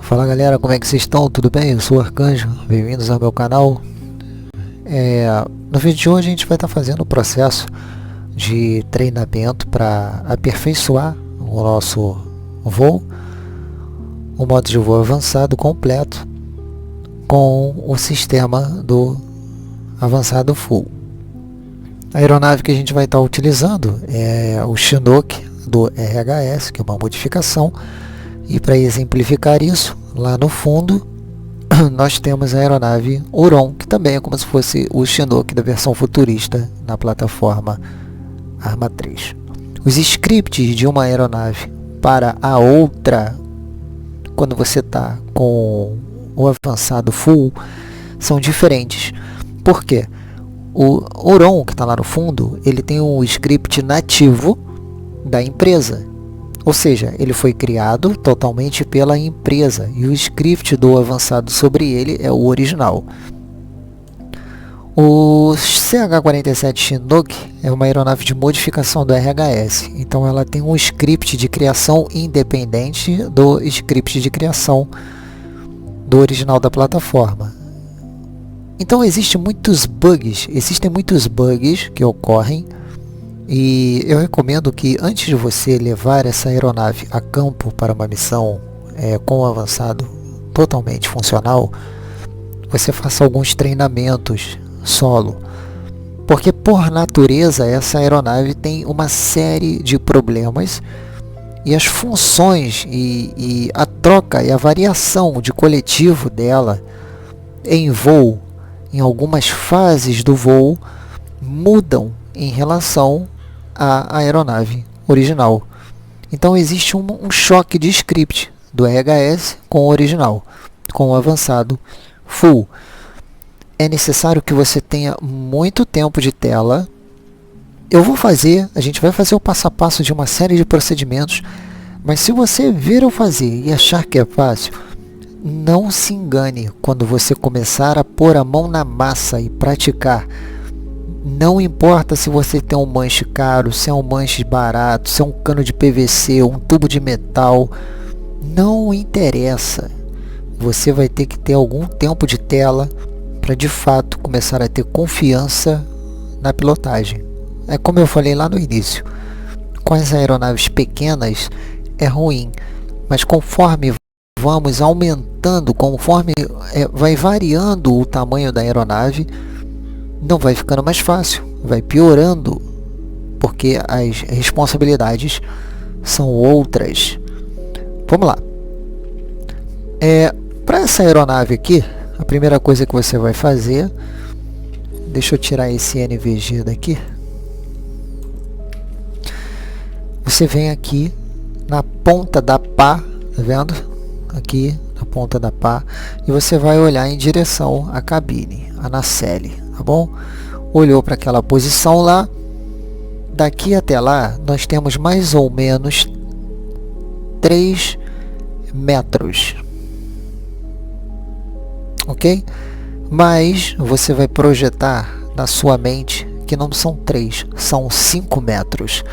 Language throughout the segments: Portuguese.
Fala galera, como é que vocês estão? Tudo bem? Eu sou o Arcanjo, bem-vindos ao meu canal. No vídeo de hoje a gente vai estar fazendo o processo de treinamento para aperfeiçoar o nosso voo, o modo de voo avançado completo com o sistema do avançado full. A aeronave que a gente vai estar utilizando é o Chinook do RHS, que é uma modificação. E para exemplificar isso, lá no fundo nós temos a aeronave Huron, que também é como se fosse o Chinook da versão futurista na plataforma Arma 3. Os scripts de uma aeronave para a outra, quando você está com o avançado full, são diferentes. Por quê? O Huron, que está lá no fundo, ele tem um script nativo da empresa. Ou seja, ele foi criado totalmente pela empresa e o script do avançado sobre ele é o original. O CH-47 Chinook é uma aeronave de modificação do RHS, então ela tem um script de criação independente do script de criação do original da plataforma. Então existem muitos bugs que ocorrem. E eu recomendo que antes de você levar essa aeronave a campo para uma missão com o avançado totalmente funcional, você faça alguns treinamentos solo. Porque por natureza essa aeronave tem uma série de problemas e as funções e a troca e a variação de coletivo dela em voo, em algumas fases do voo, mudam em relação a aeronave original. Então existe um choque de script do RHS com o original, com o avançado full. É necessário que você tenha muito tempo de tela. A gente vai fazer o passo a passo de uma série de procedimentos, mas se você ver eu fazer e achar que é fácil, não se engane quando você começar a pôr a mão na massa e praticar. Não importa se você tem um manche caro, se é um manche barato, se é um cano de PVC, um tubo de metal, não interessa. Você vai ter que ter algum tempo de tela para de fato começar a ter confiança na pilotagem. É como eu falei lá no início, com as aeronaves pequenas é ruim, mas conforme vamos aumentando, conforme vai variando o tamanho da aeronave, não vai ficando mais fácil, vai piorando, porque as responsabilidades são outras. Vamos lá. Para essa aeronave aqui, a primeira coisa que você vai fazer, deixa eu tirar esse NVG daqui. Você vem aqui na ponta da pá, tá vendo? Aqui na ponta da pá, e você vai olhar em direção à cabine, a nacelle. Tá bom? Olhou para aquela posição lá. Daqui até lá nós temos mais ou menos 3 metros. Ok? Mas você vai projetar na sua mente que não são 3, são 5 metros.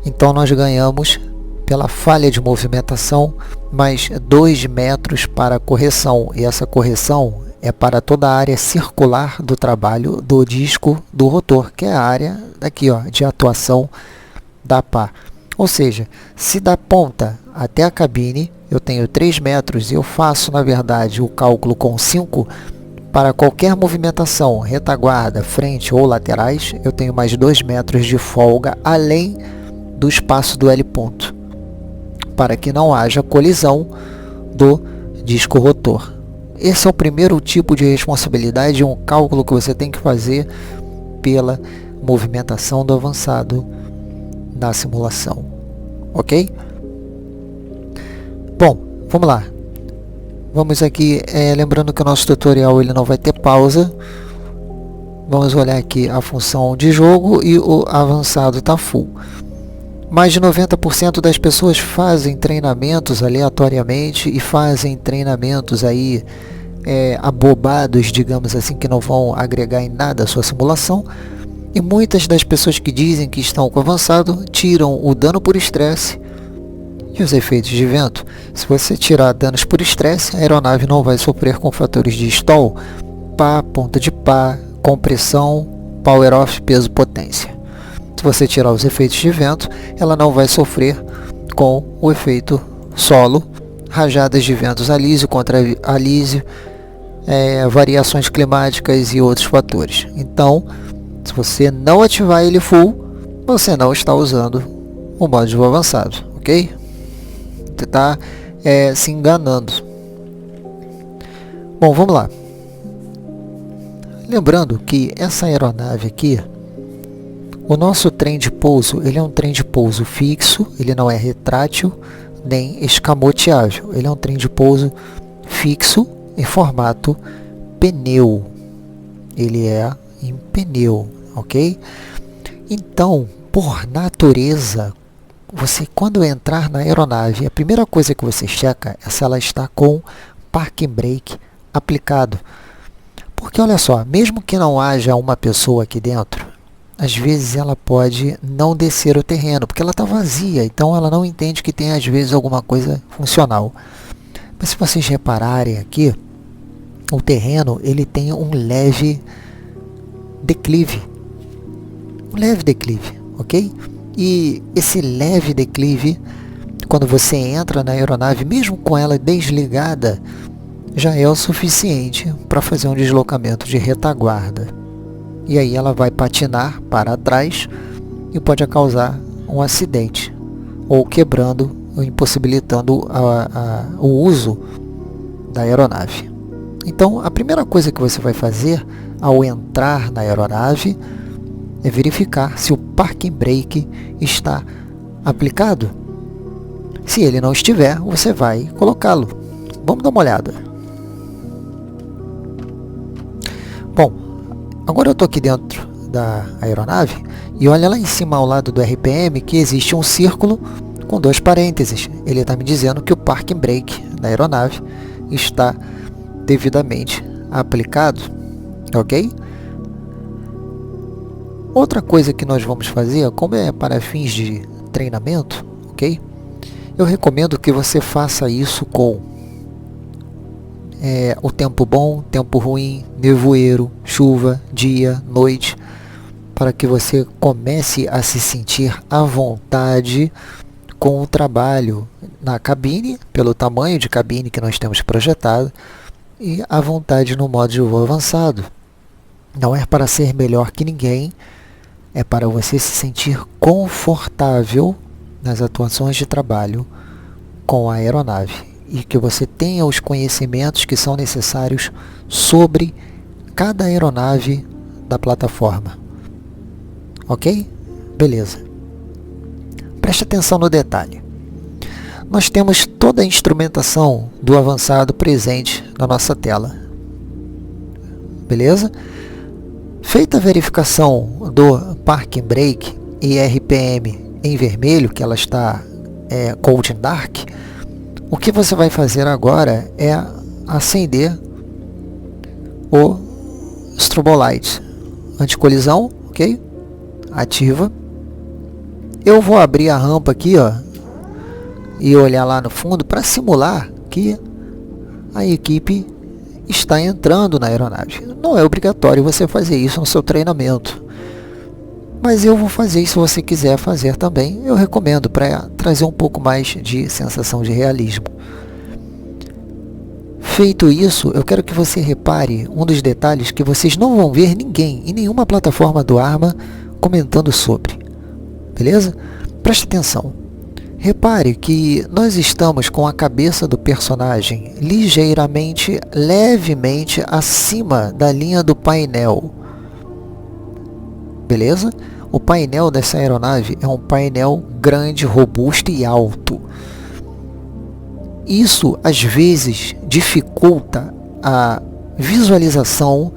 Então nós ganhamos pela falha de movimentação mais 2 metros para correção. E essa correção é para toda a área circular do trabalho do disco do rotor, que é a área daqui, ó, de atuação da pá. Ou seja, se da ponta até a cabine eu tenho 3 metros e eu faço, na verdade, o cálculo com 5, para qualquer movimentação, retaguarda, frente ou laterais, eu tenho mais 2 metros de folga além do espaço do L ponto, para que não haja colisão do disco rotor. Esse é o primeiro tipo de responsabilidade, um cálculo que você tem que fazer pela movimentação do avançado na simulação. Ok? Bom, vamos lá. Vamos aqui, lembrando que o nosso tutorial ele não vai ter pausa. Vamos olhar aqui a função de jogo e o avançado está full. Mais de 90% das pessoas fazem treinamentos aleatoriamente e fazem treinamentos aí abobados, digamos assim, que não vão agregar em nada a sua simulação. E muitas das pessoas que dizem que estão com avançado tiram o dano por estresse E os efeitos de vento? Se você tirar danos por estresse, a aeronave não vai sofrer com fatores de stall, pá, ponta de pá, compressão, power off, peso, potência. Se você tirar os efeitos de vento, ela não vai sofrer com o efeito solo, rajadas de ventos alísio contra alísio, variações climáticas e outros fatores. Então, se você não ativar ele full, você não está usando o modo de voo avançado, ok? Você está se enganando. Bom, vamos lá. Lembrando que essa aeronave aqui, o nosso trem de pouso, ele é um trem de pouso fixo, ele não é retrátil nem escamoteável. Ele é um trem de pouso fixo em formato pneu. Ele é em pneu, ok? Então, por natureza, você quando entrar na aeronave, a primeira coisa que você checa é se ela está com parking brake aplicado. Porque olha só, mesmo que não haja uma pessoa aqui dentro, às vezes ela pode não descer o terreno, porque ela está vazia, então ela não entende que tem às vezes alguma coisa funcional. Mas se vocês repararem aqui, o terreno ele tem um leve declive. Um leve declive, ok? E esse leve declive, quando você entra na aeronave, mesmo com ela desligada, já é o suficiente para fazer um deslocamento de retaguarda. E aí ela vai patinar para trás e pode causar um acidente, ou quebrando, ou impossibilitando o uso da aeronave. Então, a primeira coisa que você vai fazer ao entrar na aeronave é verificar se o parking brake está aplicado. Se ele não estiver, você vai colocá-lo. Vamos dar uma olhada. Bom, agora eu estou aqui dentro da aeronave e olha lá em cima ao lado do RPM que existe um círculo com 2 parênteses. Ele está me dizendo que o parking brake da aeronave está devidamente aplicado, ok? Outra coisa que nós vamos fazer, como é para fins de treinamento, ok? Eu recomendo que você faça isso com o tempo bom, tempo ruim, nevoeiro, chuva, dia, noite, para que você comece a se sentir à vontade com o trabalho na cabine, pelo tamanho de cabine que nós temos projetado, e à vontade no modo de voo avançado. Não é para ser melhor que ninguém, é para você se sentir confortável nas atuações de trabalho com a aeronave e que você tenha os conhecimentos que são necessários sobre cada aeronave da plataforma. Ok? Beleza. Preste atenção no detalhe. Nós temos toda a instrumentação do avançado presente na nossa tela. Beleza? Feita a verificação do parking brake e RPM em vermelho, que ela está Cold Dark, o que você vai fazer agora é acender o Strobo Light anticolisão, ok? Ativa. Eu vou abrir a rampa aqui, ó, e olhar lá no fundo para simular que a equipe está entrando na aeronave. Não é obrigatório você fazer isso no seu treinamento, mas eu vou fazer isso se você quiser fazer também. Eu recomendo para trazer um pouco mais de sensação de realismo. Feito isso, eu quero que você repare um dos detalhes que vocês não vão ver ninguém em nenhuma plataforma do Arma comentando sobre. Beleza? Preste atenção. Repare que nós estamos com a cabeça do personagem ligeiramente, levemente acima da linha do painel. Beleza? O painel dessa aeronave é um painel grande, robusto e alto. Isso, às vezes, dificulta a visualização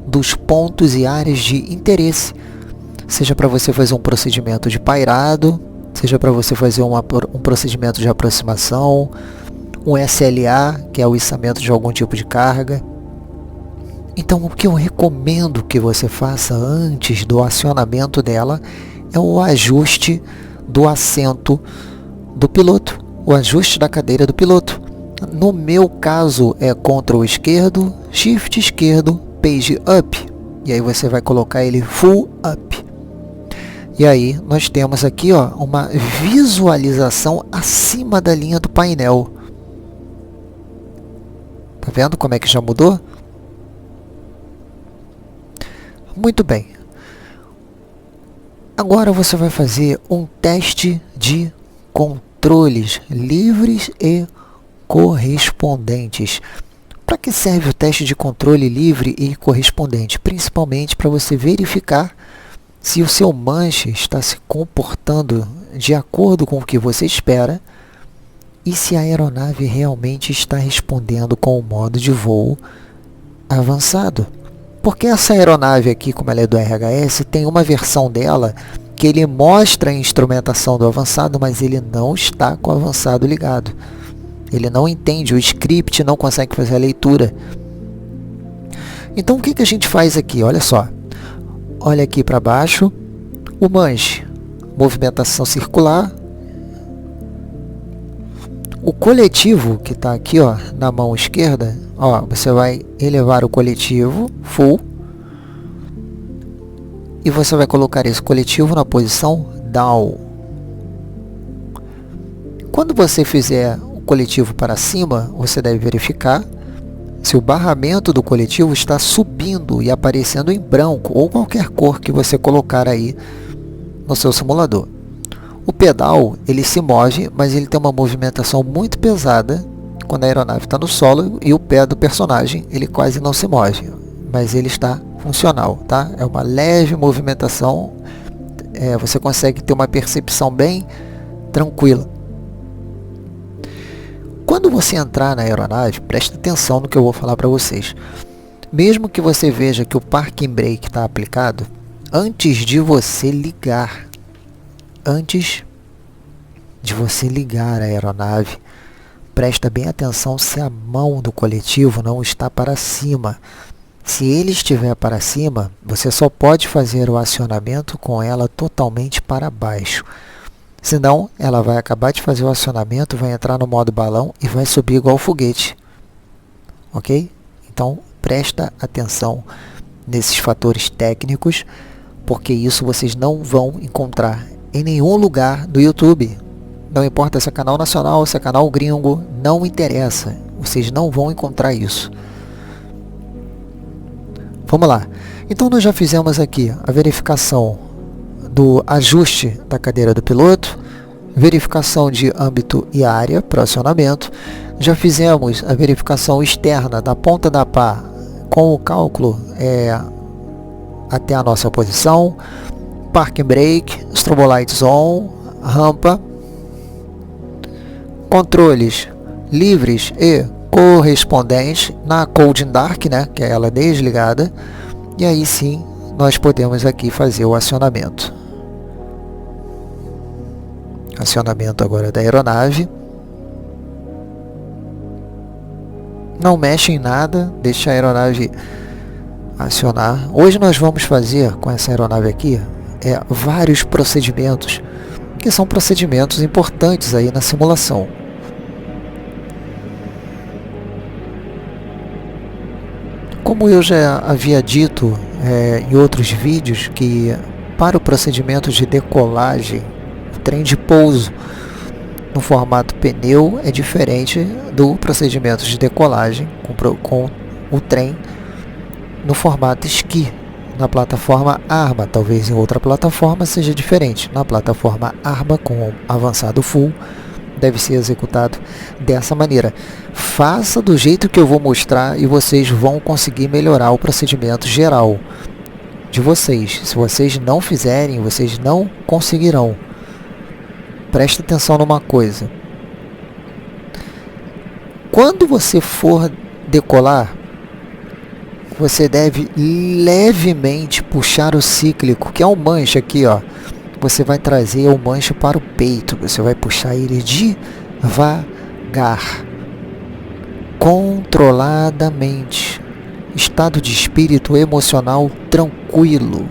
dos pontos e áreas de interesse. Seja para você fazer um procedimento de pairado, seja para você fazer um procedimento de aproximação, um SLA, que é o içamento de algum tipo de carga. Então, o que eu recomendo que você faça antes do acionamento dela é o ajuste do assento do piloto, o ajuste da cadeira do piloto. No meu caso é Ctrl esquerdo, Shift esquerdo, Page Up. E aí você vai colocar ele Full Up. E aí nós temos aqui, ó, uma visualização acima da linha do painel. Tá vendo como é que já mudou? Muito bem. Agora você vai fazer um teste de controles livres e correspondentes. Para que serve o teste de controle livre e correspondente? Principalmente para você verificar se o seu manche está se comportando de acordo com o que você espera e se a aeronave realmente está respondendo com o modo de voo avançado. Porque essa aeronave aqui, como ela é do RHS, tem uma versão dela que ele mostra a instrumentação do avançado, mas ele não está com o avançado ligado. Ele não entende, o script não consegue fazer a leitura. Então o que a gente faz aqui? Olha só. Olha aqui para baixo, o manche, movimentação circular. O coletivo que está aqui, ó, na mão esquerda, ó, você vai elevar o coletivo full e você vai colocar esse coletivo na posição down. Quando você fizer o coletivo para cima, você deve verificar se o barramento do coletivo está subindo e aparecendo em branco ou qualquer cor que você colocar aí no seu simulador. O pedal, ele se move, mas ele tem uma movimentação muito pesada quando a aeronave está no solo, e o pé do personagem, ele quase não se move, mas ele está funcional, tá? É uma leve movimentação, você consegue ter uma percepção bem tranquila. Quando você entrar na aeronave, preste atenção no que eu vou falar para vocês. Mesmo que você veja que o Parking Brake está aplicado, antes de você ligar a aeronave, presta bem atenção se a mão do coletivo não está para cima. Se ele estiver para cima, você só pode fazer o acionamento com ela totalmente para baixo. Senão, ela vai acabar de fazer o acionamento, vai entrar no modo balão e vai subir igual foguete. Ok? Então, presta atenção nesses fatores técnicos, porque isso vocês não vão encontrar em nenhum lugar do YouTube. Não importa se é canal nacional ou se é canal gringo, não interessa. Vocês não vão encontrar isso. Vamos lá. Então nós já fizemos aqui a verificação do ajuste da cadeira do piloto, verificação de âmbito e área para acionamento. Já fizemos a verificação externa da ponta da pá com o cálculo até a nossa posição, Parking Brake, Strobo Lights On, rampa, controles livres e correspondentes na Cold Dark, né, que é ela desligada, e aí sim nós podemos aqui fazer o acionamento. Acionamento agora da aeronave. Não mexe em nada, deixa a aeronave acionar. Hoje nós vamos fazer com essa aeronave aqui vários procedimentos, que são procedimentos importantes aí na simulação. Como eu já havia dito em outros vídeos, que para o procedimento de decolagem, o trem de pouso no formato pneu é diferente do procedimento de decolagem com o trem no formato esqui, na plataforma Arma. Talvez em outra plataforma seja diferente. Na plataforma Arma, com avançado full, deve ser executado dessa maneira. Faça do jeito que eu vou mostrar e vocês vão conseguir melhorar o procedimento geral de vocês. Se vocês não fizerem, vocês não conseguirão. Preste atenção numa coisa. Quando você for decolar, você deve levemente puxar o cíclico, que é um manche aqui, ó. Você vai trazer o manche para o peito, você vai puxar ele devagar, controladamente, estado de espírito emocional tranquilo.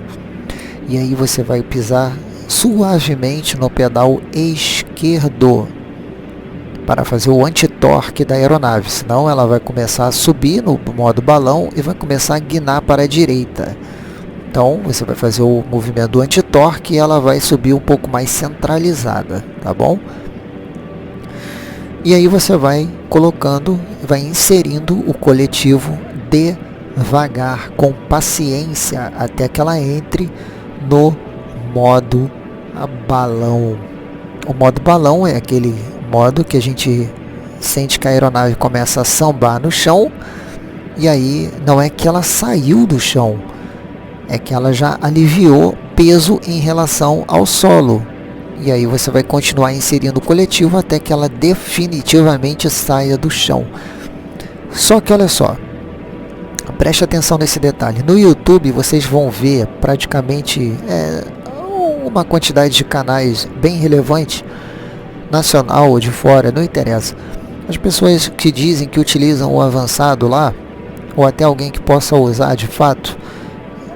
E aí você vai pisar suavemente no pedal esquerdo. para fazer o anti-torque da aeronave, senão ela vai começar a subir no modo balão e vai começar a guinar para a direita. Então você vai fazer o movimento do anti-torque e ela vai subir um pouco mais centralizada, tá bom? E aí você vai colocando, vai inserindo o coletivo devagar, com paciência, até que ela entre no modo balão. O modo balão é aquele modo que a gente sente que a aeronave começa a sambar no chão, e aí não é que ela saiu do chão, é que ela já aliviou peso em relação ao solo. E aí você vai continuar inserindo o coletivo até que ela definitivamente saia do chão. Só que olha só, preste atenção nesse detalhe. No YouTube vocês vão ver praticamente uma quantidade de canais bem relevante, nacional ou de fora, não interessa. As pessoas que dizem que utilizam o avançado lá, ou até alguém que possa usar de fato,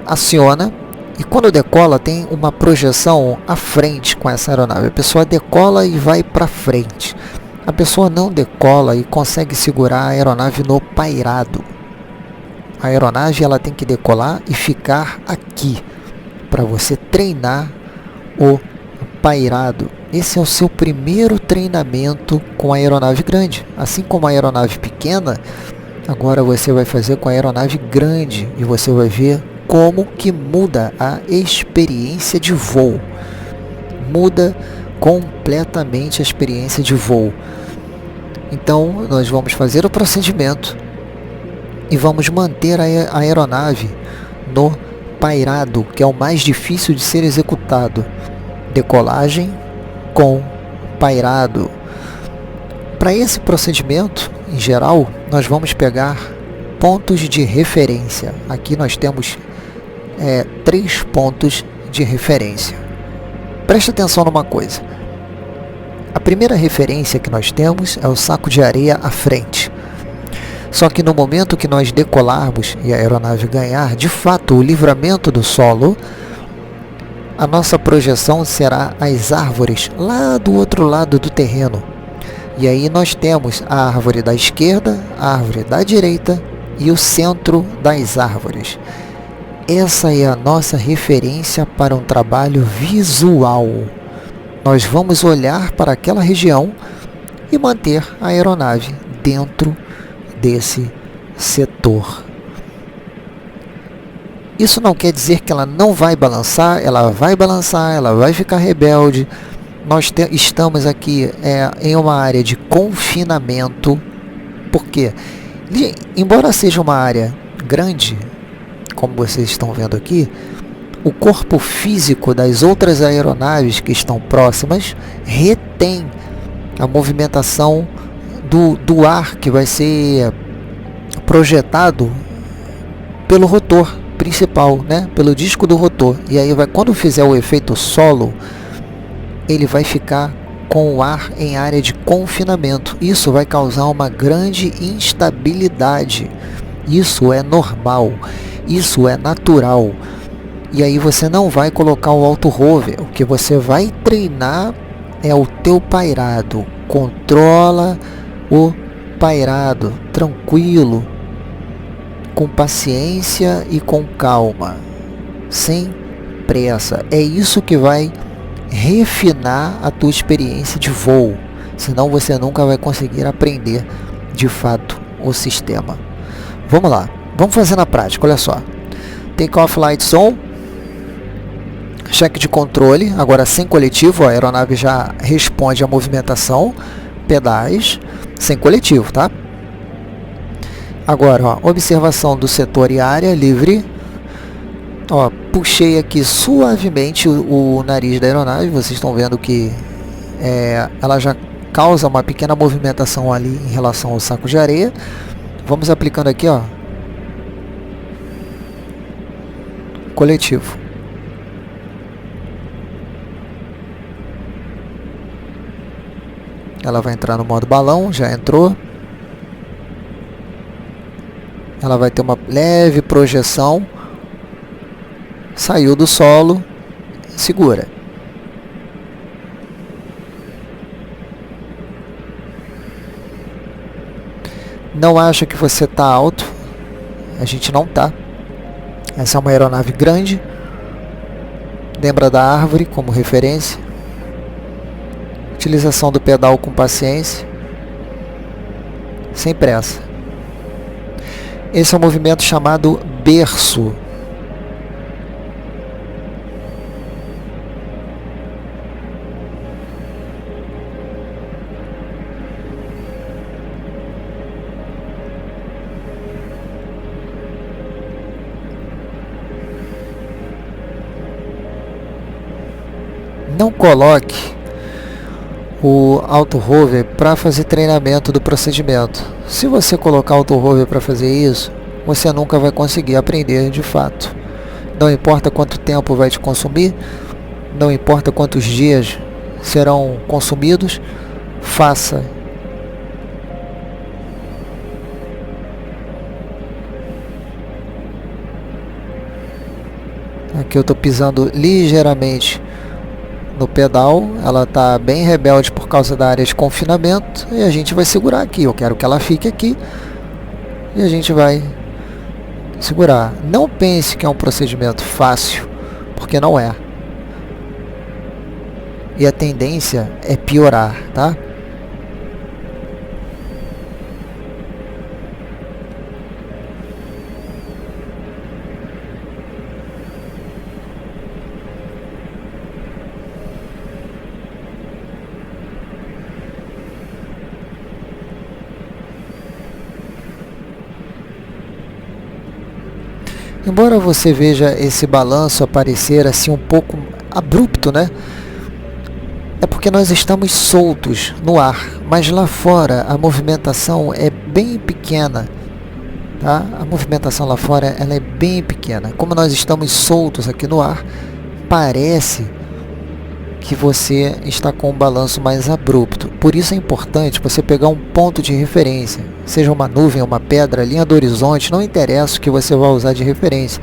aciona, e quando decola tem uma projeção à frente com essa aeronave. A pessoa decola e vai para frente. A pessoa não decola e consegue segurar a aeronave no pairado. A aeronave ela tem que decolar e ficar aqui, para você treinar o pairado. Esse é o seu primeiro treinamento com a aeronave grande. Assim como a aeronave pequena, agora você vai fazer com a aeronave grande e você vai ver como que muda a experiência de voo. Muda completamente a experiência de voo. Então, nós vamos fazer o procedimento e vamos manter a aeronave no pairado, que é o mais difícil de ser executado. Decolagem com pairado. Para esse procedimento, em geral, nós vamos pegar pontos de referência. Aqui nós temos 3 pontos de referência. Preste atenção numa coisa. A primeira referência que nós temos é o saco de areia à frente. Só que no momento que nós decolarmos e a aeronave ganhar, de fato, o livramento do solo, a nossa projeção será as árvores lá do outro lado do terreno. E aí nós temos a árvore da esquerda, a árvore da direita e o centro das árvores. Essa é a nossa referência para um trabalho visual. Nós vamos olhar para aquela região e manter a aeronave dentro desse setor. Isso não quer dizer que ela não vai balançar, ela vai ficar rebelde. Nós estamos aqui em uma área de confinamento, porque, embora seja uma área grande, como vocês estão vendo aqui, o corpo físico das outras aeronaves que estão próximas retém a movimentação do ar que vai ser projetado pelo rotor principal, né? Pelo disco do rotor. E aí quando fizer o efeito solo, ele vai ficar com o ar em área de confinamento. Isso vai causar uma grande instabilidade. Isso é normal. Isso é natural. E aí você não vai colocar o auto-hover. O que você vai treinar é o teu pairado. Controla o pairado, tranquilo, com paciência e com calma, sem pressa. É isso que vai refinar a tua experiência de voo. Senão você nunca vai conseguir aprender de fato o sistema. Vamos lá, vamos fazer na prática. Olha só, take off lights on, cheque de controle, agora sem coletivo. A aeronave já responde à movimentação, pedais, sem coletivo, tá? Agora, observação do setor e área livre. Puxei aqui suavemente o nariz da aeronave. Vocês estão vendo que ela já causa uma pequena movimentação ali em relação ao saco de areia. Vamos aplicando aqui, coletivo. Ela vai entrar no modo balão, já entrou. Ela vai ter uma leve projeção. Saiu do solo, segura. Não acha que você está alto, a gente não está. Essa é uma aeronave grande, lembra da árvore como referência. Utilização do pedal com paciência, sem pressa. Esse é um movimento chamado berço. Não coloque o auto-hover para fazer treinamento do procedimento. Se você colocar o auto-hover para fazer isso, você nunca vai conseguir aprender de fato. Não importa quanto tempo vai te consumir, não importa quantos dias serão consumidos, faça. Aqui eu estou pisando ligeiramente no pedal, ela está bem rebelde por causa da área de confinamento e a gente vai segurar aqui. Eu quero que ela fique aqui e a gente vai segurar. Não pense que é um procedimento fácil, porque não é. E a tendência é piorar, tá? Embora você veja esse balanço aparecer assim um pouco abrupto, né? É porque nós estamos soltos no ar, mas lá fora a movimentação é bem pequena, tá? A movimentação lá fora ela é bem pequena. Como nós estamos soltos aqui no ar, parece que você está com um balanço mais abrupto. Por isso é importante você pegar um ponto de referência, seja uma nuvem, uma pedra, linha do horizonte, não interessa o que você vai usar de referência.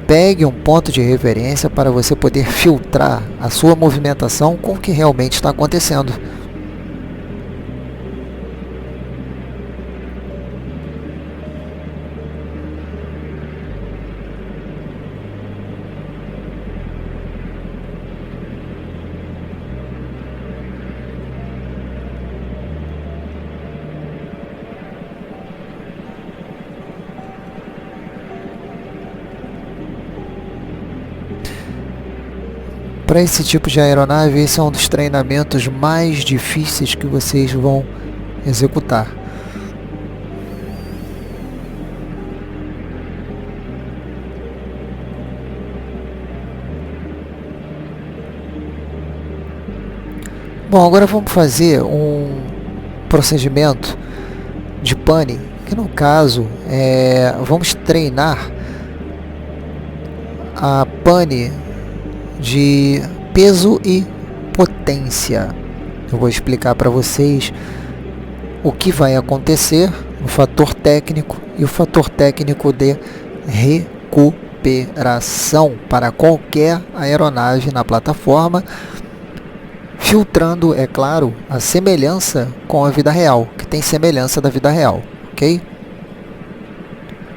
Pegue um ponto de referência para você poder filtrar a sua movimentação com o que realmente está acontecendo. Para esse tipo de aeronave, esse é um dos treinamentos mais difíceis que vocês vão executar. Bom, agora vamos fazer um procedimento de pane, que no caso vamos treinar a pane de peso e potência. Eu vou explicar para vocês o que vai acontecer, o fator técnico e o fator técnico de recuperação para qualquer aeronave na plataforma, filtrando, é claro, a semelhança com a vida real, que tem semelhança da vida real, ok?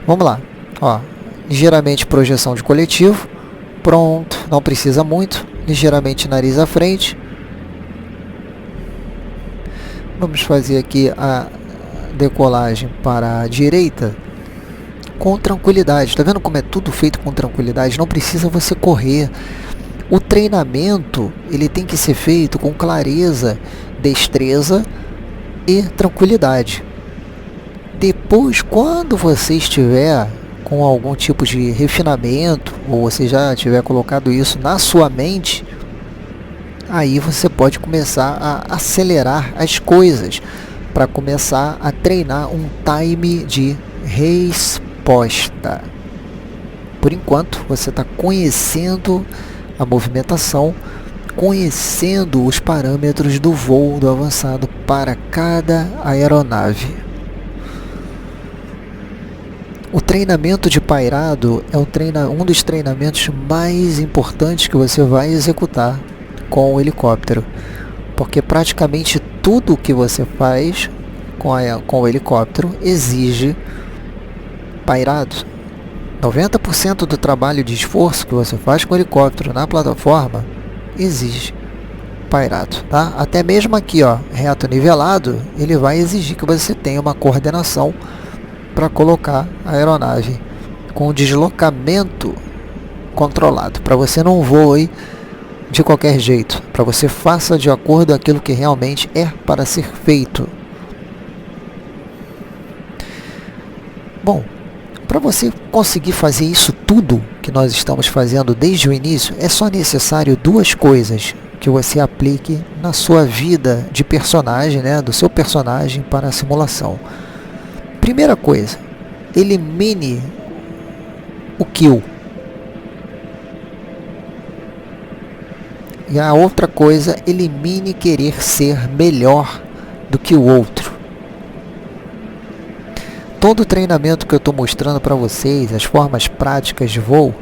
Vamos lá, ó, ligeiramente projeção de coletivo. Pronto, não precisa muito, ligeiramente nariz à frente. Vamos fazer aqui a decolagem para a direita com tranquilidade. Tá vendo como é tudo feito com tranquilidade? Não precisa você correr. O treinamento ele tem que ser feito com clareza, destreza e tranquilidade. Depois, quando você estiver com algum tipo de refinamento, ou você já tiver colocado isso na sua mente, aí você pode começar a acelerar as coisas, para começar a treinar um time de resposta. Por enquanto, você está conhecendo a movimentação, conhecendo os parâmetros do voo do avançado para cada aeronave. O treinamento de pairado é um dos treinamentos mais importantes que você vai executar com o helicóptero, porque praticamente tudo que você faz com o helicóptero exige pairado. 90% do trabalho de esforço que você faz com o helicóptero na plataforma exige pairado, tá? Até mesmo aqui, ó, reto nivelado, ele vai exigir que você tenha uma coordenação para colocar a aeronave com o deslocamento controlado, para você não voe de qualquer jeito, para você faça de acordo com aquilo que realmente é para ser feito. Bom, para você conseguir fazer isso tudo que nós estamos fazendo desde o início, é só necessário duas coisas que você aplique na sua vida de personagem, né, do seu personagem para a simulação. Primeira coisa, elimine o kill. E a outra coisa, elimine querer ser melhor do que o outro. Todo o treinamento que eu estou mostrando para vocês, as formas práticas de voo,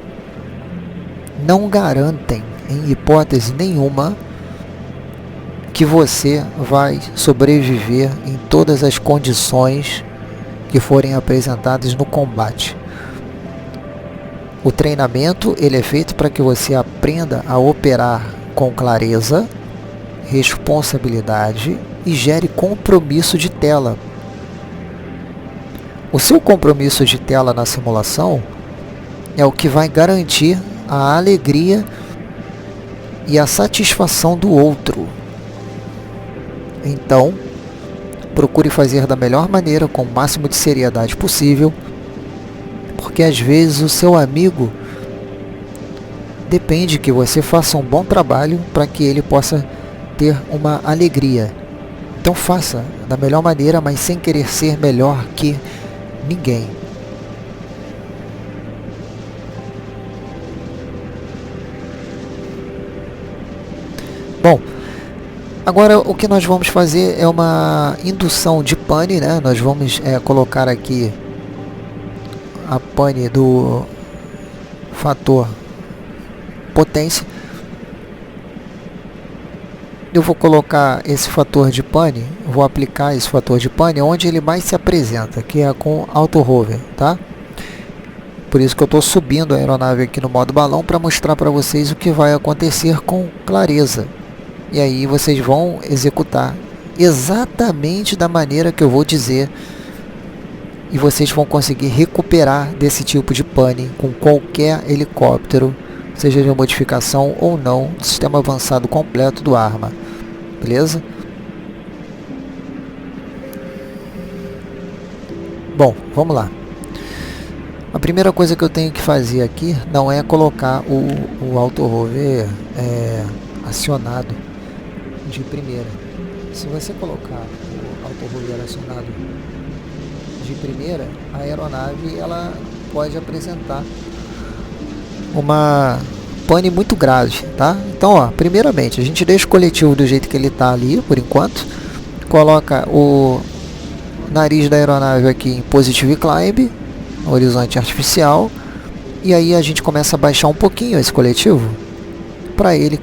não garantem, em hipótese nenhuma, que você vai sobreviver em todas as condições que forem apresentadas no combate. O treinamento ele é feito para que você aprenda a operar com clareza, responsabilidade e gere compromisso de tela. O seu compromisso de tela na simulação é o que vai garantir a alegria e a satisfação do outro. Então, procure fazer da melhor maneira, com o máximo de seriedade possível, porque às vezes o seu amigo depende que você faça um bom trabalho para que ele possa ter uma alegria. Então faça da melhor maneira, mas sem querer ser melhor que ninguém. Bom, agora o que nós vamos fazer é uma indução de pane, né? Nós vamos colocar aqui a pane do fator potência. Eu vou colocar esse fator de pane, vou aplicar esse fator de pane onde ele mais se apresenta, que é com auto hover, tá? Por isso que eu estou subindo a aeronave aqui no modo balão para mostrar para vocês o que vai acontecer com clareza. E aí vocês vão executar exatamente da maneira que eu vou dizer e vocês vão conseguir recuperar desse tipo de pane com qualquer helicóptero, seja de modificação ou não, do sistema avançado completo do Arma. Beleza? Bom, vamos lá. A primeira coisa que eu tenho que fazer aqui não é colocar o auto hover acionado de primeira. Se você colocar o auto hover acionado de primeira, a aeronave ela pode apresentar uma pane muito grave, tá? Então, ó, primeiramente, a gente deixa o coletivo do jeito que ele tá ali, por enquanto. Coloca o nariz da aeronave aqui em Positive Climb, horizonte artificial. E aí a gente começa a baixar um pouquinho esse coletivo para ele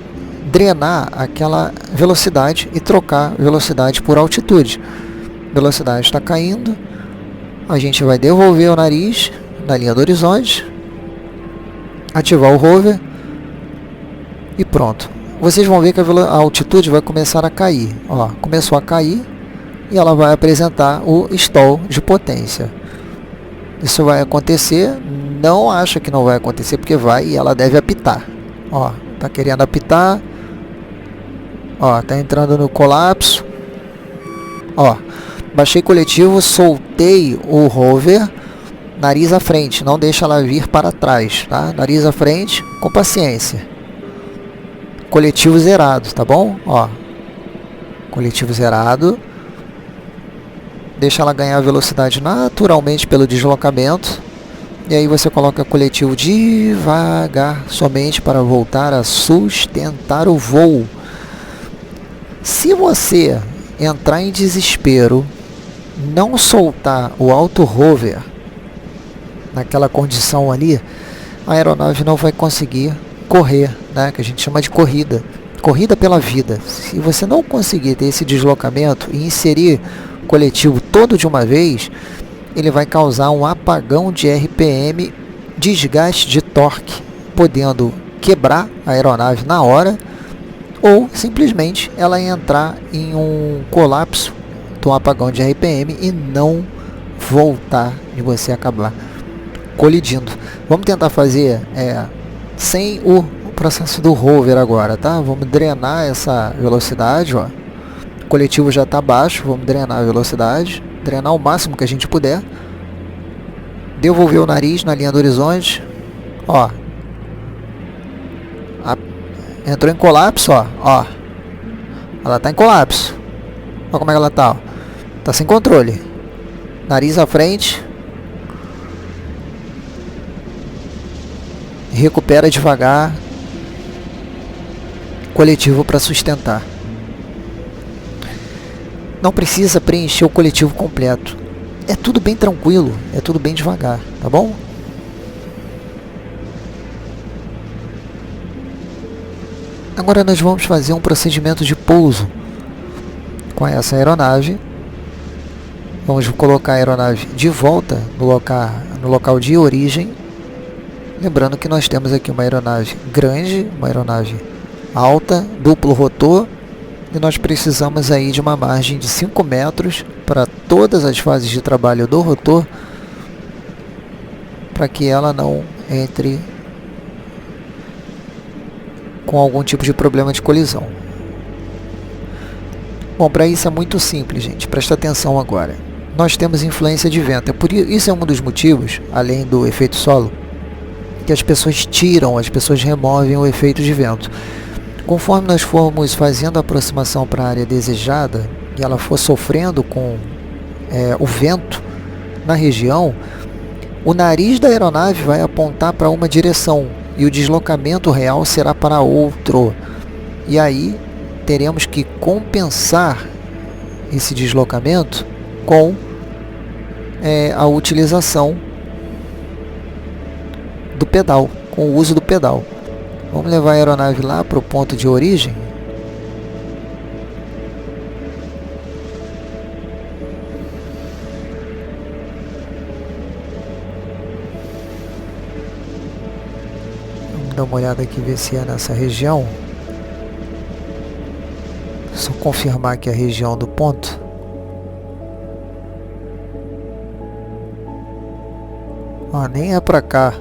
drenar aquela velocidade e trocar velocidade por altitude. Velocidade está caindo. A gente vai devolver o nariz na linha do horizonte, ativar o hover e pronto. Vocês vão ver que a altitude vai começar a cair. Ó, começou a cair e ela vai apresentar o stall de potência. Isso vai acontecer, não acha que não vai acontecer, porque vai e ela deve apitar. Ó, tá querendo apitar. Ó, tá entrando no colapso. Ó, baixei coletivo, soltei o hover, nariz à frente, não deixa ela vir para trás, tá? Nariz à frente, com paciência. Coletivo zerado, tá bom? Ó, coletivo zerado. Deixa ela ganhar velocidade naturalmente pelo deslocamento. E aí você coloca coletivo devagar, somente para voltar a sustentar o voo. Se você entrar em desespero, não soltar o auto hover naquela condição ali, a aeronave não vai conseguir correr, né, que a gente chama de corrida pela vida. Se você não conseguir ter esse deslocamento e inserir coletivo todo de uma vez, ele vai causar um apagão de RPM, desgaste de torque, podendo quebrar a aeronave na hora ou simplesmente ela entrar em um colapso do apagão de RPM e não voltar e você acabar colidindo. Vamos tentar fazer sem o processo do rover agora, tá? Vamos drenar essa velocidade, ó. O coletivo já está baixo, vamos drenar a velocidade, drenar o máximo que a gente puder. Devolver o nariz na linha do horizonte, ó. Entrou em colapso, ó. Ela está em colapso. Olha como é que ela está, ó. Tá sem controle. Nariz à frente. Recupera devagar. Coletivo para sustentar. Não precisa preencher o coletivo completo. É tudo bem tranquilo, é tudo bem devagar, tá bom? Agora nós vamos fazer um procedimento de pouso com essa aeronave. Vamos colocar a aeronave de volta no local de origem. Lembrando que nós temos aqui uma aeronave grande, uma aeronave alta, duplo rotor. E nós precisamos aí de uma margem de 5 metros para todas as fases de trabalho do rotor, para que ela não entre com algum tipo de problema de colisão. Bom, para isso é muito simples, gente. Presta atenção agora. Nós temos influência de vento. Isso é um dos motivos, além do efeito solo, que as pessoas removem o efeito de vento. Conforme nós formos fazendo a aproximação para a área desejada e ela for sofrendo com o vento na região, o nariz da aeronave vai apontar para uma direção e o deslocamento real será para outro. E aí teremos que compensar esse deslocamento com a utilização do pedal, com o uso do pedal. Vamos levar a aeronave lá para o ponto de origem. Vamos dar uma olhada aqui, ver se é nessa região. Só confirmar aqui a região do ponto. Nem é para cá.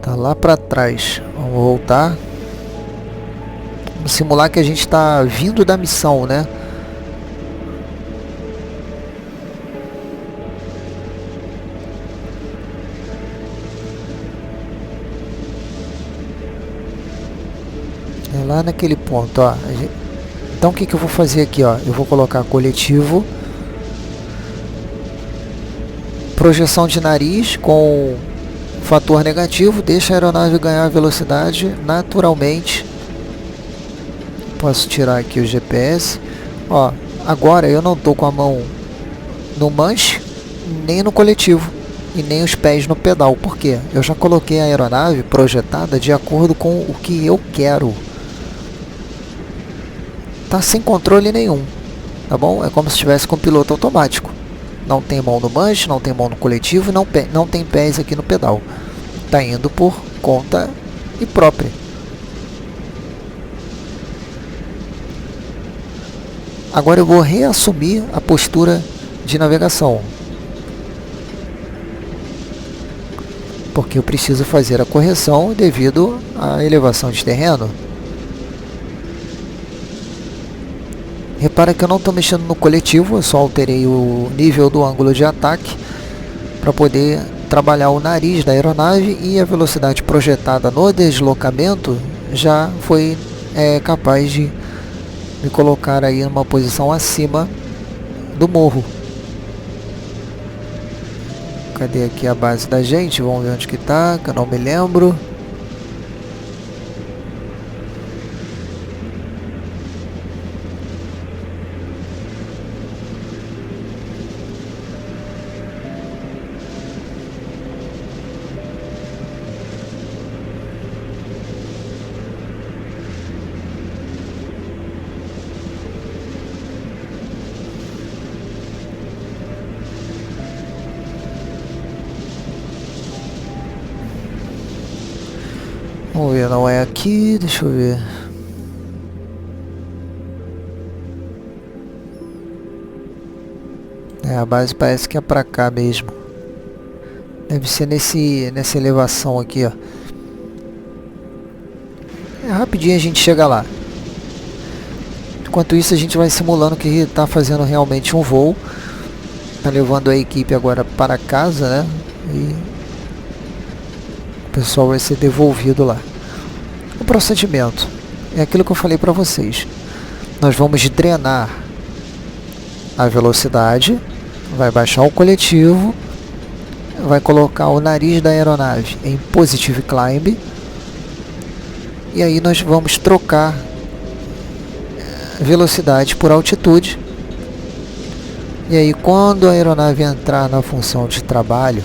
Tá lá para trás. Vamos voltar. Vamos simular que a gente está vindo da missão, né? É lá naquele ponto, ó. Então o que eu vou fazer aqui, ó? Eu vou colocar coletivo, projeção de nariz com fator negativo, deixa a aeronave ganhar velocidade naturalmente. Posso tirar aqui o GPS. Ó, agora eu não estou com a mão no manche, nem no coletivo e nem os pés no pedal. Por quê? Eu já coloquei a aeronave projetada de acordo com o que eu quero. Tá sem controle nenhum, tá bom? É como se estivesse com piloto automático. Não tem mão no manche, não tem mão no coletivo, não tem pés aqui no pedal. Está indo por conta e própria. Agora eu vou reassumir a postura de navegação, porque eu preciso fazer a correção devido à elevação de terreno. Repara que eu não estou mexendo no coletivo, eu só alterei o nível do ângulo de ataque para poder trabalhar o nariz da aeronave, e a velocidade projetada no deslocamento já foi capaz de me colocar aí numa posição acima do morro. Cadê aqui a base da gente? Vamos ver onde que tá, que eu não me lembro. Vamos ver, não é aqui, deixa eu ver. A base parece que é pra cá mesmo. Deve ser nessa elevação aqui, ó. Rapidinho a gente chega lá. Enquanto isso a gente vai simulando que está fazendo realmente um voo. Tá levando a equipe agora para casa, né? E o pessoal vai ser devolvido lá. O procedimento é aquilo que eu falei para vocês. Nós vamos drenar a velocidade, vai baixar o coletivo, vai colocar o nariz da aeronave em Positive Climb, e aí nós vamos trocar velocidade por altitude. E aí quando a aeronave entrar na função de trabalho,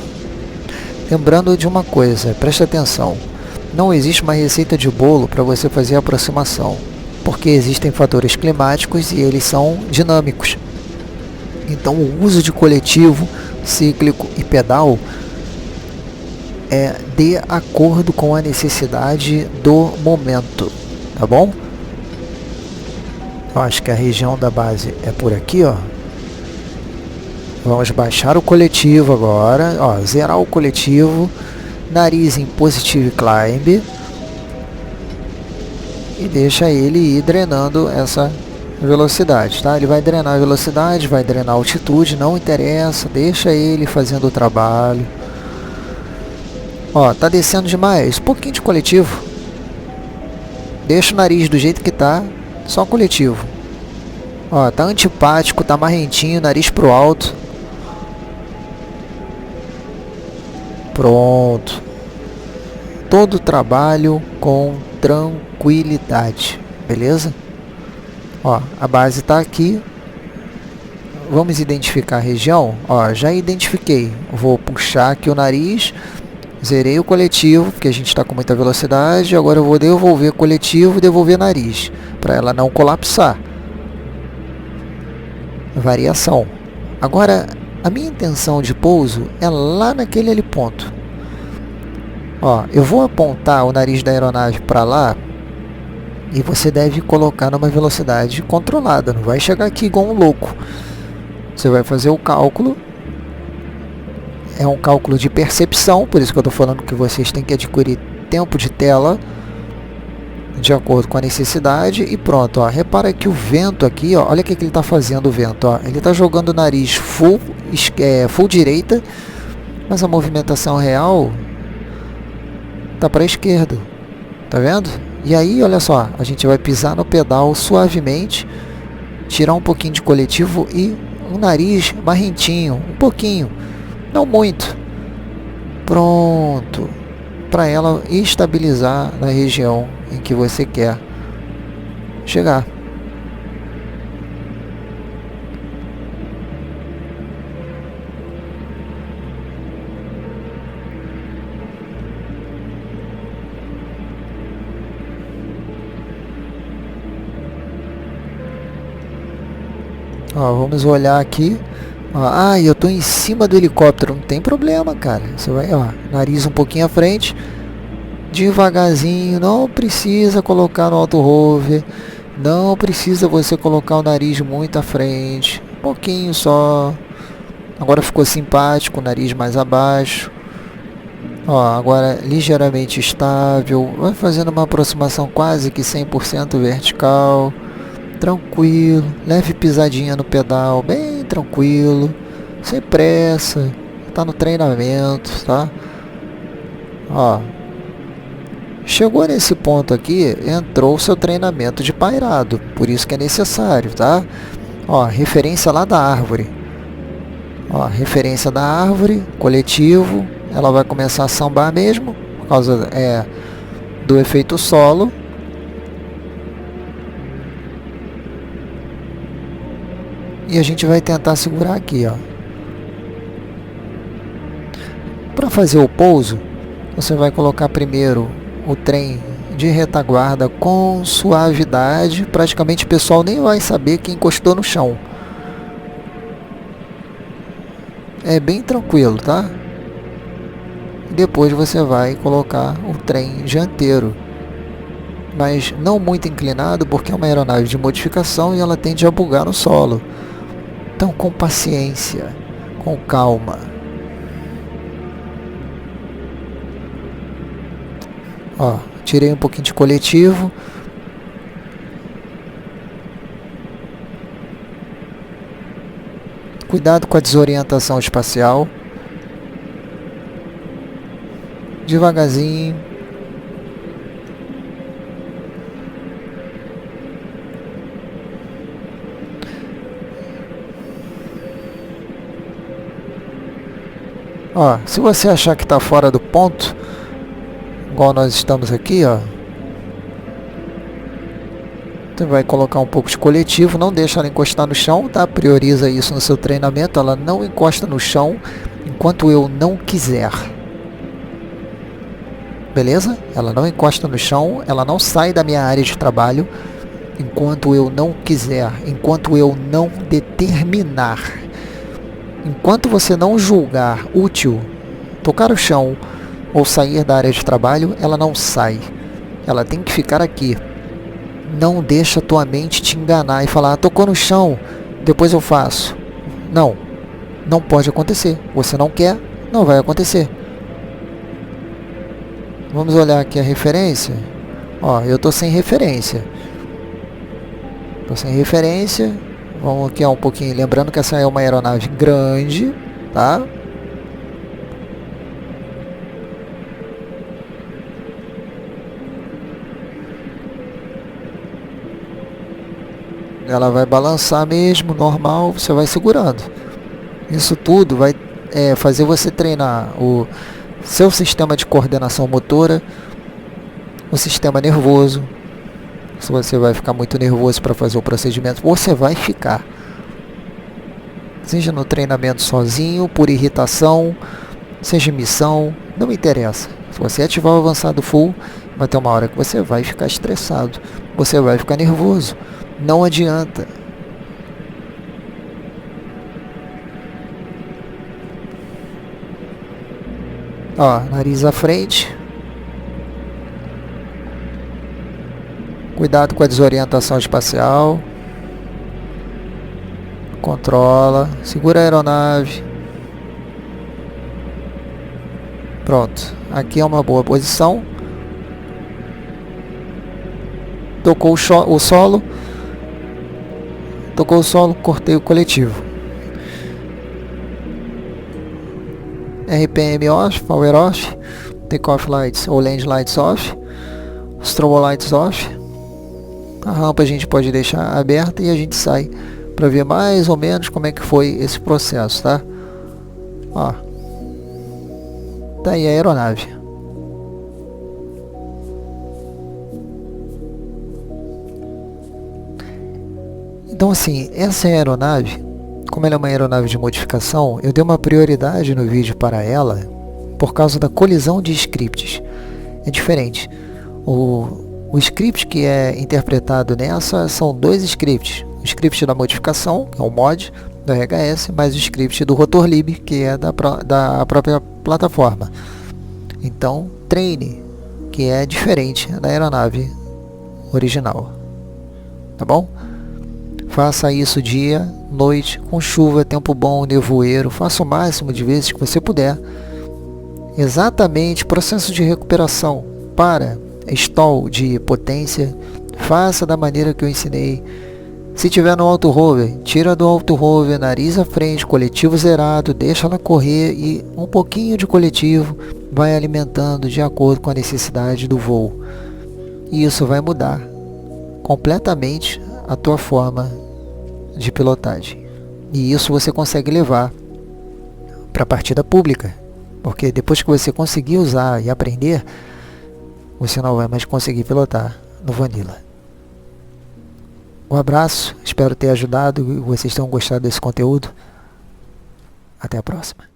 lembrando de uma coisa, preste atenção, não existe uma receita de bolo para você fazer a aproximação, porque existem fatores climáticos e eles são dinâmicos. Então o uso de coletivo, cíclico e pedal é de acordo com a necessidade do momento, tá bom? Eu acho que a região da base é por aqui, ó. Vamos baixar o coletivo agora, ó, zerar o coletivo, nariz em Positive Climb e deixa ele ir drenando essa velocidade, tá? Ele vai drenar a velocidade, vai drenar a altitude, não interessa, deixa ele fazendo o trabalho. Ó, tá descendo demais, um pouquinho de coletivo. Deixa o nariz do jeito que tá, só coletivo. Ó, tá antipático, tá marrentinho, nariz pro alto. Pronto. Todo o trabalho com tranquilidade, beleza? Ó, a base tá aqui. Vamos identificar a região. Ó, já identifiquei. Vou puxar aqui o nariz. Zerei o coletivo, porque a gente está com muita velocidade. Agora eu vou devolver coletivo e devolver nariz, para ela não colapsar. Variação. Agora, a minha intenção de pouso é lá naquele ali ponto. Ó, eu vou apontar o nariz da aeronave para lá e você deve colocar numa velocidade controlada. Não vai chegar aqui igual um louco. Você vai fazer o cálculo. É um cálculo de percepção, por isso que eu estou falando que vocês têm que adquirir tempo de tela de acordo com a necessidade e pronto, ó. Repara que o vento aqui, ó, olha o que ele está fazendo o vento, ó. Ele está jogando o nariz full direita, mas a movimentação real está para a esquerda, tá vendo? E aí, olha só, a gente vai pisar no pedal suavemente, tirar um pouquinho de coletivo e o nariz marrentinho, um pouquinho. Não muito. Pronto. Para ela estabilizar na região em que você quer chegar. Ó, vamos olhar aqui. Ah, eu tô em cima do helicóptero, não tem problema, cara. Você vai, ó, nariz um pouquinho à frente, devagarzinho, não precisa colocar no auto-hover, não precisa você colocar o nariz muito à frente, um pouquinho só. Agora ficou simpático, o nariz mais abaixo. Ó, agora ligeiramente estável, vai fazendo uma aproximação quase que 100% vertical. Tranquilo, leve pisadinha no pedal, bem tranquilo, sem pressa, tá no treinamento, tá? Ó, chegou nesse ponto aqui, entrou o seu treinamento de pairado, por isso que é necessário, tá? Ó, referência lá da árvore. Ó, referência da árvore, coletivo, ela vai começar a sambar mesmo, por causa do efeito solo. E a gente vai tentar segurar aqui, ó. Para fazer o pouso, você vai colocar primeiro o trem de retaguarda com suavidade. Praticamente o pessoal nem vai saber que encostou no chão. É bem tranquilo, tá? E depois você vai colocar o trem dianteiro mas não muito inclinado, porque é uma aeronave de modificação e ela tende a bugar no solo. Então, com paciência, com calma. Ó, tirei um pouquinho de coletivo. Cuidado com a desorientação espacial. Devagarzinho. Ó, se você achar que está fora do ponto, igual nós estamos aqui, ó, você vai colocar um pouco de coletivo, não deixa ela encostar no chão, tá? Prioriza isso no seu treinamento, ela não encosta no chão enquanto eu não quiser. Beleza? Ela não encosta no chão, ela não sai da minha área de trabalho enquanto eu não quiser, enquanto eu não determinar. Enquanto você não julgar útil tocar o chão ou sair da área de trabalho, ela não sai. Ela tem que ficar aqui. Não deixa tua mente te enganar e falar, tocou no chão, depois eu faço. Não, não pode acontecer. Você não quer, não vai acontecer. Vamos olhar aqui a referência. Ó, eu tô sem referência. Tô sem referência. Vamos aqui um pouquinho, lembrando que essa é uma aeronave grande, tá? Ela vai balançar mesmo, normal, você vai segurando. Isso tudo vai fazer você treinar o seu sistema de coordenação motora, o sistema nervoso. Se você vai ficar muito nervoso para fazer o procedimento, você vai ficar. Seja no treinamento sozinho, por irritação, seja em missão, não interessa. Se você ativar o avançado full, vai ter uma hora que você vai ficar estressado, você vai ficar nervoso. Não adianta. Ó, nariz à frente. Cuidado com a desorientação espacial. Controla. Segura a aeronave. Pronto. Aqui é uma boa posição. Tocou o solo. Tocou o solo, cortei o coletivo. RPM off, power off. Takeoff lights ou land lights off. Strobo lights off. A rampa a gente pode deixar aberta e a gente sai para ver mais ou menos como é que foi esse processo, tá? Ó, tá aí a aeronave. Então assim, essa aeronave, como ela é uma aeronave de modificação, eu dei uma prioridade no vídeo para ela por causa da colisão de scripts. É diferente. O script que é interpretado nessa são dois scripts. O script da modificação, que é o mod do RHS, mais o script do RotorLib, que é da própria plataforma. Então, treine, que é diferente da aeronave original. Tá bom? Faça isso dia, noite, com chuva, tempo bom, nevoeiro. Faça o máximo de vezes que você puder. Exatamente, processo de recuperação para stall de potência. Faça da maneira que eu ensinei. Se tiver no auto-hover, tira do auto-hover, nariz à frente, coletivo zerado, deixa ela correr e um pouquinho de coletivo vai alimentando de acordo com a necessidade do voo. E isso vai mudar completamente a tua forma de pilotagem. E isso você consegue levar para a partida pública, porque depois que você conseguir usar e aprender, você não vai mais conseguir pilotar no Vanilla. Um abraço, espero ter ajudado e vocês tenham gostado desse conteúdo. Até a próxima.